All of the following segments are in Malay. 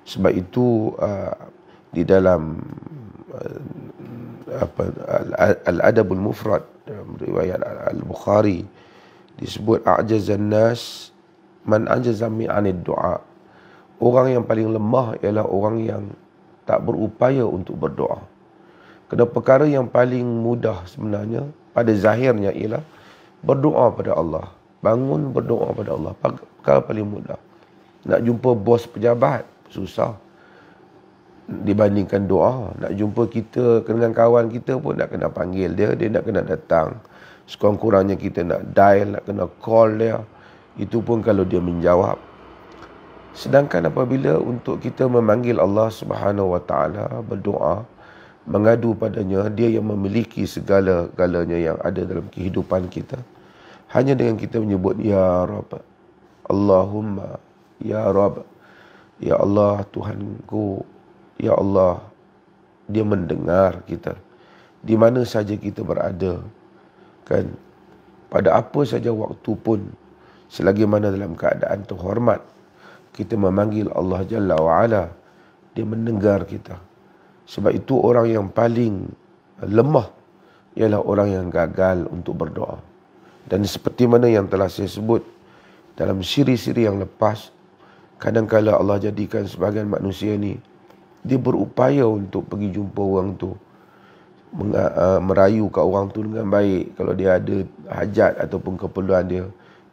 Sebab itu di dalam Al-Adabul Mufrad dalam riwayat Al-Bukhari disebut a'jazan nas man ajaza mi'anid du'a. Orang yang paling lemah ialah orang yang tak berupaya untuk berdoa. Kerana perkara yang paling mudah sebenarnya pada zahirnya ialah berdoa pada Allah. Bangun berdoa pada Allah. Perkara paling mudah. Nak jumpa bos pejabat susah dibandingkan doa. Nak jumpa kita dengan kawan kita pun nak kena panggil dia, dia nak kena datang. Sekurang-kurangnya kita nak dial, nak kena call dia. Itu pun kalau dia menjawab. Sedangkan apabila untuk kita memanggil Allah Subhanahu Wa Taala, berdoa, mengadu padanya, dia yang memiliki segala-galanya yang ada dalam kehidupan kita. Hanya dengan kita menyebut Ya Rabb, Allahumma, Ya Rabb, Ya Allah Tuhanku, Ya Allah, dia mendengar kita di mana saja kita berada, kan, pada apa saja waktu pun, selagi mana dalam keadaan terhormat kita memanggil Allah Jalla wa'ala, dia mendengar kita. Sebab itu orang yang paling lemah ialah orang yang gagal untuk berdoa. Dan seperti mana yang telah saya sebut dalam siri-siri yang lepas, kadang-kala Allah jadikan sebahagian manusia ni, dia berupaya untuk pergi jumpa orang tu, merayu kat orang tu dengan baik. Kalau dia ada hajat ataupun keperluan dia,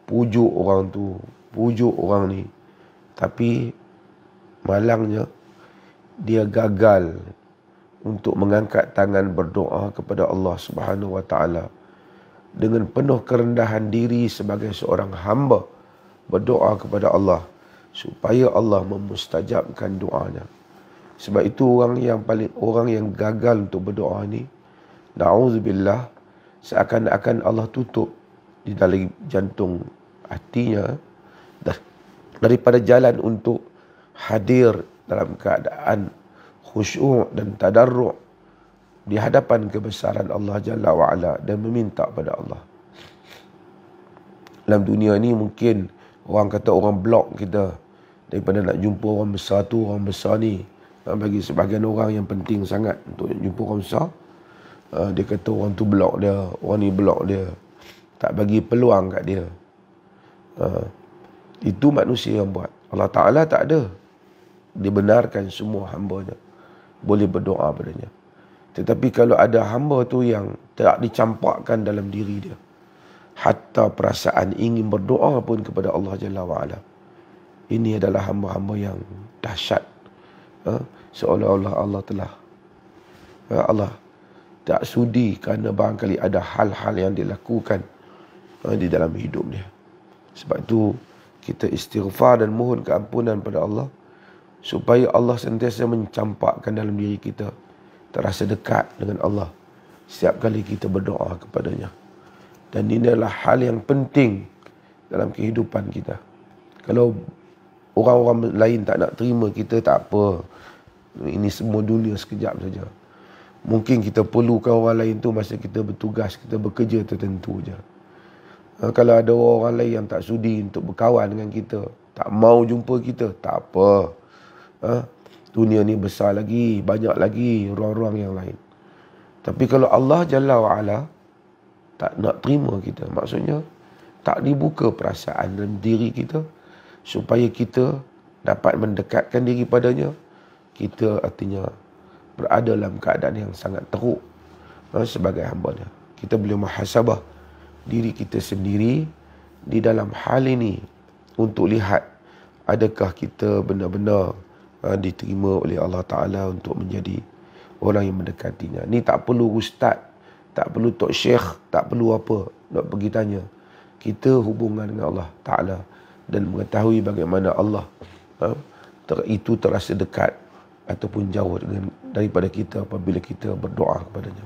pujuk orang tu, pujuk orang ni. Tapi malangnya dia gagal untuk mengangkat tangan berdoa kepada Allah Subhanahu Wa Taala dengan penuh kerendahan diri sebagai seorang hamba, berdoa kepada Allah supaya Allah memustajabkan doanya. Sebab itu orang yang gagal untuk berdoa ni, na'udzubillah, seakan-akan Allah tutup di dalam jantung hatinya daripada jalan untuk hadir dalam keadaan khusyuk dan tadarru' di hadapan kebesaran Allah Jalla wa'ala dan meminta pada Allah. Dalam dunia ni mungkin orang kata orang blok kita daripada nak jumpa orang besar tu, orang besar ni. Bagi sebahagian orang yang penting sangat untuk jumpa orang besar, dia kata orang tu blok dia, orang ni blok dia, tak bagi peluang kat dia. Itu manusia yang buat. Allah Ta'ala tak ada. Dibenarkan semua hamba-Nya boleh berdoa padanya. Tetapi kalau ada hamba tu yang tak dicampakkan dalam diri dia, hatta perasaan ingin berdoa pun kepada Allah Jalla wa'ala, ini adalah hamba-hamba yang dahsyat. Seolah-olah Allah telah Allah tak sudi kerana barangkali ada hal-hal yang dilakukan di dalam hidup dia. Sebab itu kita istighfar dan mohon keampunan pada Allah supaya Allah sentiasa mencampakkan dalam diri kita terasa dekat dengan Allah setiap kali kita berdoa kepadanya. Dan ini adalah hal yang penting dalam kehidupan kita. Kalau orang-orang lain tak nak terima kita, tak apa. Ini semua dunia sekejap saja. Mungkin kita perlukan orang lain tu masa kita bertugas, kita bekerja tertentu je. Kalau ada orang lain yang tak sudi untuk berkawan dengan kita, tak mau jumpa kita, tak apa. Dunia ni besar lagi, banyak lagi ruang-ruang yang lain. Tapi kalau Allah Jalla wa'ala tak nak terima kita, maksudnya tak dibuka perasaan dalam diri kita supaya kita dapat mendekatkan diri padanya, kita artinya berada dalam keadaan yang sangat teruk sebagai hamba-Nya. Kita boleh muhasabah diri kita sendiri di dalam hal ini untuk lihat adakah kita benar-benar diterima oleh Allah Ta'ala untuk menjadi orang yang mendekatinya. Ni tak perlu ustaz, tak perlu tok syekh, tak perlu apa nak pergi tanya. Kita hubungan dengan Allah Ta'ala dan mengetahui bagaimana Allah itu terasa dekat ataupun jauh daripada kita apabila kita berdoa kepadanya.